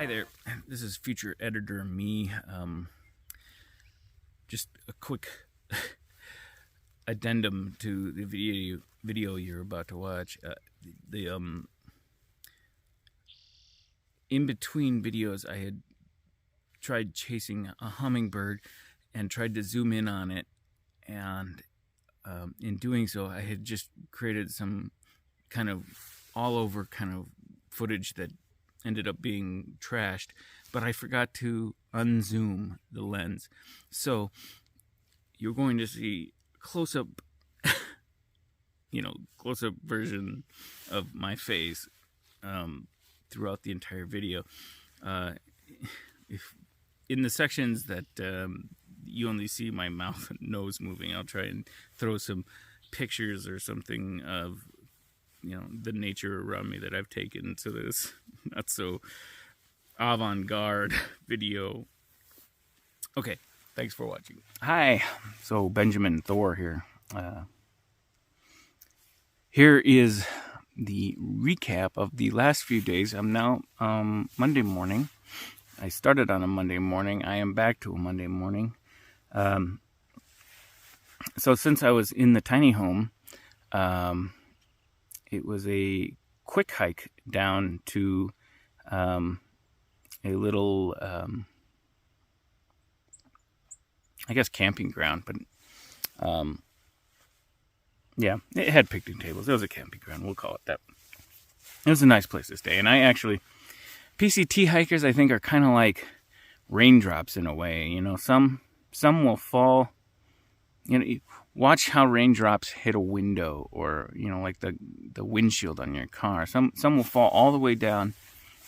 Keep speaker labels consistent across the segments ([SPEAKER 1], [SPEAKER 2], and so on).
[SPEAKER 1] there, this is future editor me. Just a quick addendum to the video you're about to watch. In between videos, I had tried chasing a hummingbird and tried to zoom in on it, and in doing so, I had just created some kind of all over kind of footage that ended up being trashed, but I forgot to unzoom the lens. So you're going to see close-up, close-up version of my face throughout the entire video. If in the sections that you only see my mouth and nose moving, I'll try and throw some pictures or something of the nature around me that I've taken to this not so avant-garde video. Okay, thanks for watching. Hi, so Benjamin Thor here. Here is the recap of the last few days. I'm now Monday morning. I started on a Monday morning. I am back to a Monday morning. So since I was in the tiny home, it was a quick hike down to a little, I guess, camping ground. But, yeah, it had picnic tables. It was a camping ground. We'll call it that. It was a nice place to stay. And I actually, PCT hikers, I think, are kind of like raindrops in a way. Some will fall. Watch how raindrops hit a window, or like the windshield on your car. Some will fall all the way down,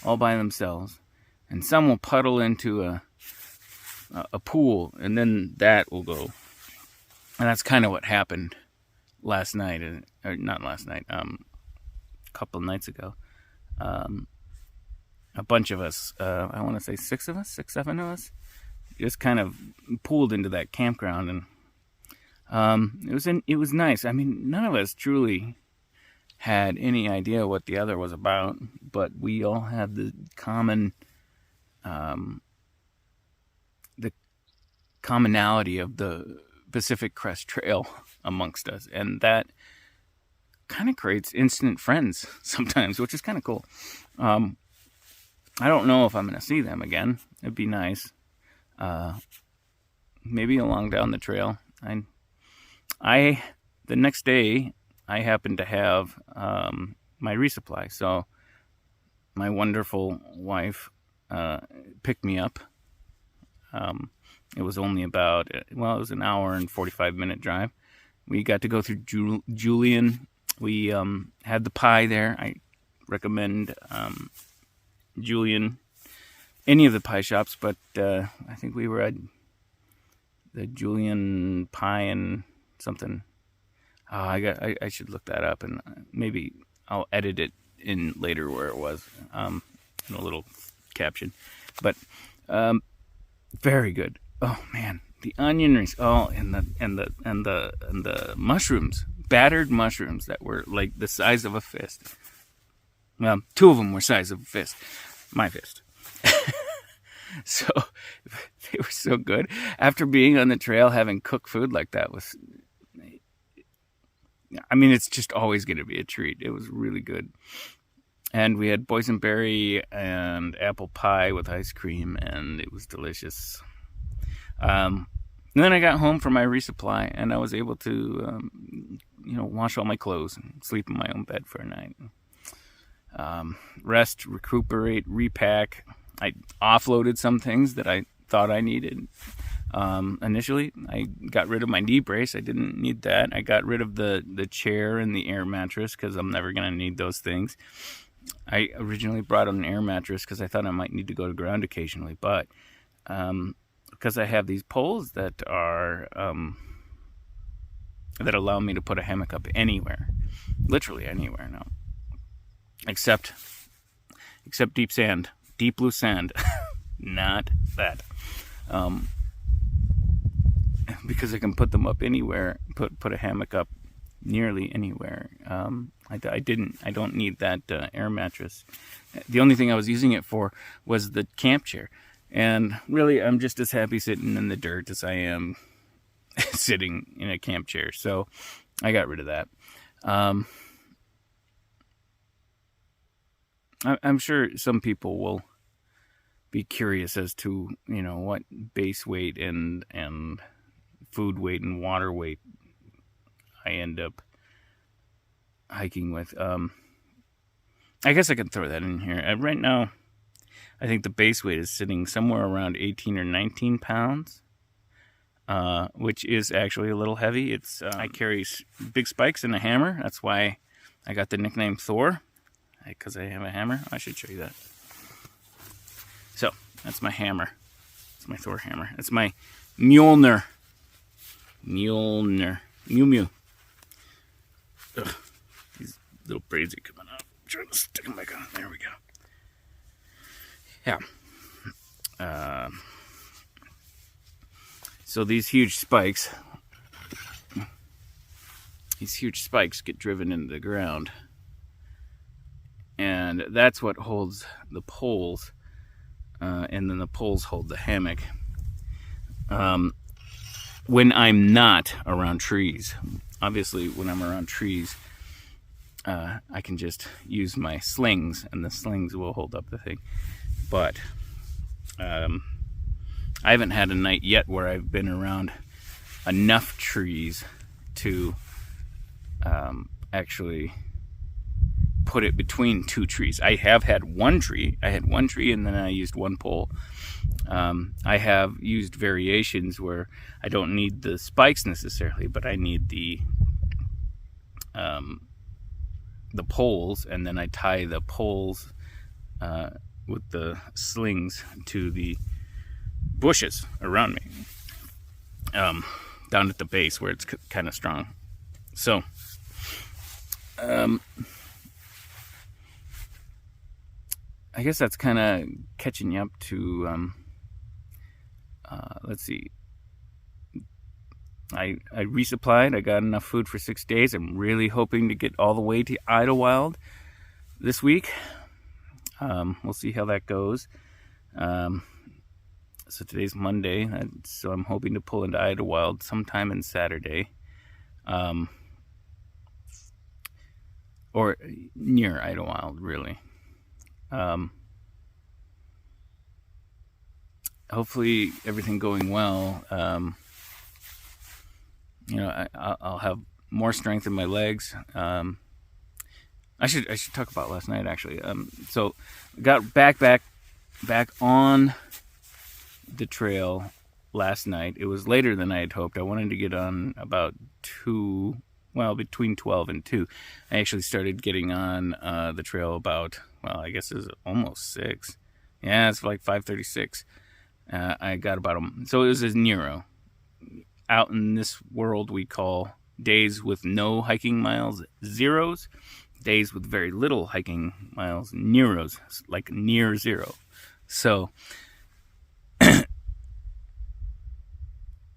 [SPEAKER 1] all by themselves, and some will puddle into a pool, and then that will go. And that's kind of what happened last night, or not last night, a couple of nights ago. A bunch of us, I want to say 7 of us, just kind of pooled into that campground, and it was nice. I mean, none of us truly had any idea what the other was about, but we all had the commonality of the Pacific Crest Trail amongst us, and that kind of creates instant friends sometimes, which is kind of cool. I don't know if I'm going to see them again. It'd be nice. Maybe along down the trail. The next day, I happened to have my resupply. So my wonderful wife picked me up. It was only it was an hour and 45-minute drive. We got to go through Julian. We had the pie there. I recommend Julian, any of the pie shops, but I think we were at the Julian Pie and something. I should look that up, and maybe I'll edit it in later where it was, in a little caption. But very good. Oh man, the onion rings. Oh, and the mushrooms, battered mushrooms that were like the size of a fist. Well, 2 of them were size of a fist, my fist. So they were so good. After being on the trail, having cooked food like that was, it's just always going to be a treat. It was really good. And we had boysenberry and apple pie with ice cream, and it was delicious. And then I got home from my resupply, and I was able to, wash all my clothes and sleep in my own bed for a night. Rest, recuperate, repack. I offloaded some things that I thought I needed. Initially, I got rid of my knee brace. I didn't need that. I got rid of the chair and the air mattress because I'm never going to need those things. I originally brought an air mattress because I thought I might need to go to ground occasionally, but because I have these poles that are that allow me to put a hammock up anywhere, literally anywhere now, except deep sand. Deep blue sand, not that, because I can put them up anywhere, put a hammock up nearly anywhere. I don't need that air mattress. The only thing I was using it for was the camp chair. And really, I'm just as happy sitting in the dirt as I am sitting in a camp chair. So I got rid of that. I'm sure some people will be curious as to, what base weight and food weight and water weight I end up hiking with. I guess I can throw that in here. Right now, I think the base weight is sitting somewhere around 18 or 19 pounds, which is actually a little heavy. I carry big spikes and a hammer. That's why I got the nickname Thor, because I have a hammer. I should show you that. So, that's my hammer. It's my Thor hammer. It's my Mjolnir. Mew Mew. Ugh, these little braids are coming out. I'm trying to stick them back on. There we go. Yeah. So these huge spikes get driven into the ground. And that's what holds the poles. And then the poles hold the hammock. When I'm not around trees. Obviously, when I'm around trees, I can just use my slings, and the slings will hold up the thing. But I haven't had a night yet where I've been around enough trees to actually put it between two trees. I have had one tree. I had one tree, and then I used one pole. I have used variations where I don't need the spikes necessarily, but I need the poles, and then I tie the poles with the slings to the bushes around me, down at the base where it's kind of strong. So, I guess that's kind of catching you up to, let's see, I resupplied. I got enough food for 6 days. I'm really hoping to get all the way to Idlewild this week. We'll see how that goes. So today's Monday, so I'm hoping to pull into Idlewild sometime in Saturday. Or near Idlewild, really. Hopefully everything going well. I'll have more strength in my legs. I should talk about last night, actually. So got back on the trail last night. It was later than I had hoped. I wanted to get on about between 12 and 2. I actually started getting on the trail about, I guess it was almost 6. Yeah, it's like 5:36. I got about so it was a Nero. Out in this world, we call days with no hiking miles zeros, days with very little hiking miles Neros, like near zero. So,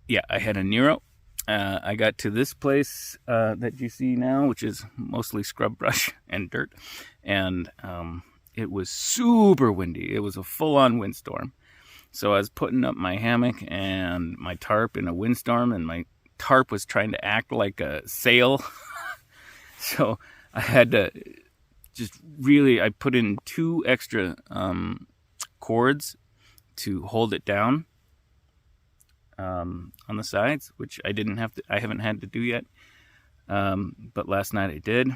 [SPEAKER 1] yeah, I had a Nero. I got to this place that you see now, which is mostly scrub brush and dirt, and it was super windy. It was a full-on windstorm. So I was putting up my hammock and my tarp in a windstorm, and my tarp was trying to act like a sail. So I had to I put in 2 extra cords to hold it down on the sides, which I haven't had to do yet. But last night I did.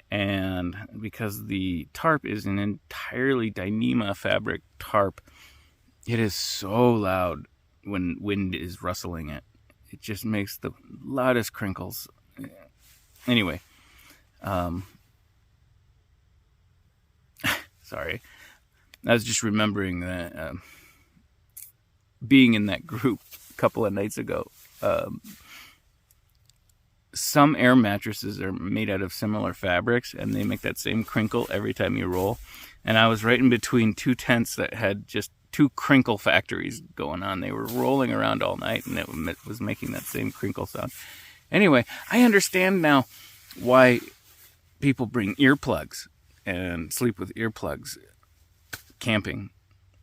[SPEAKER 1] And because the tarp is an entirely Dyneema fabric tarp, it is so loud when wind is rustling it. It just makes the loudest crinkles. Anyway, sorry. I was just remembering that being in that group a couple of nights ago, some air mattresses are made out of similar fabrics, and they make that same crinkle every time you roll. And I was right in between 2 tents that had just 2 crinkle factories going on. They were rolling around all night, and it was making that same crinkle sound. Anyway, I understand now why people bring earplugs and sleep with earplugs camping.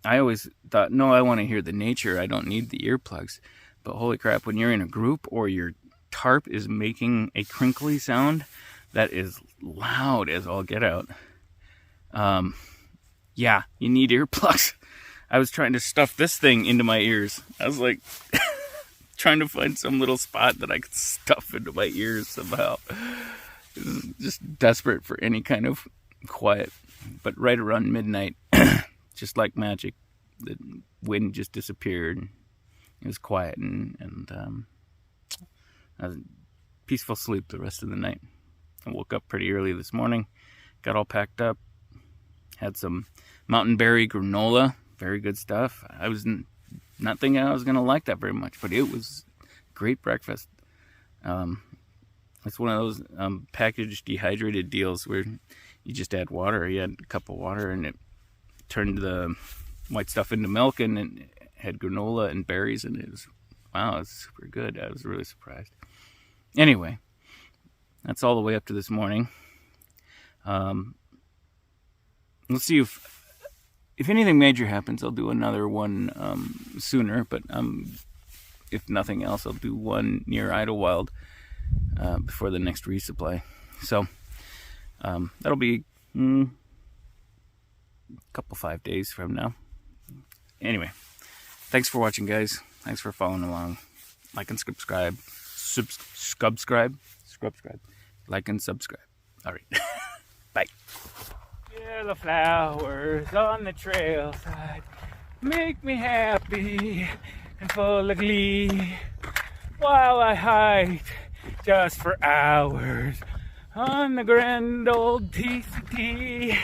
[SPEAKER 1] I always thought, no, I want to hear the nature. I don't need the earplugs. But holy crap, when you're in a group or your tarp is making a crinkly sound that is loud as all get out, yeah, you need earplugs. I was trying to stuff this thing into my ears. I was like trying to find some little spot that I could stuff into my ears somehow. Just desperate for any kind of quiet. But right around midnight, just like magic, the wind just disappeared. It was quiet, and I was in peaceful sleep the rest of the night. I woke up pretty early this morning, got all packed up, had some mountain berry granola, very good stuff. I was not thinking I was going to like that very much, but it was great breakfast. It's one of those packaged dehydrated deals where you just add water. You add a cup of water and it turned the white stuff into milk, and it had granola and berries, and it was, wow, it's super good. I was really surprised. Anyway, that's all the way up to this morning. Let's see if anything major happens, I'll do another one sooner, but if nothing else, I'll do one near Idlewild before the next resupply. So that'll be a couple 5 days from now. Anyway, thanks for watching, guys. Thanks for following along. Like and subscribe. Subscribe. Like and subscribe. All right. Bye. Yeah, the flowers on the trailside make me happy and full of glee while I hike just for hours on the grand old PCT.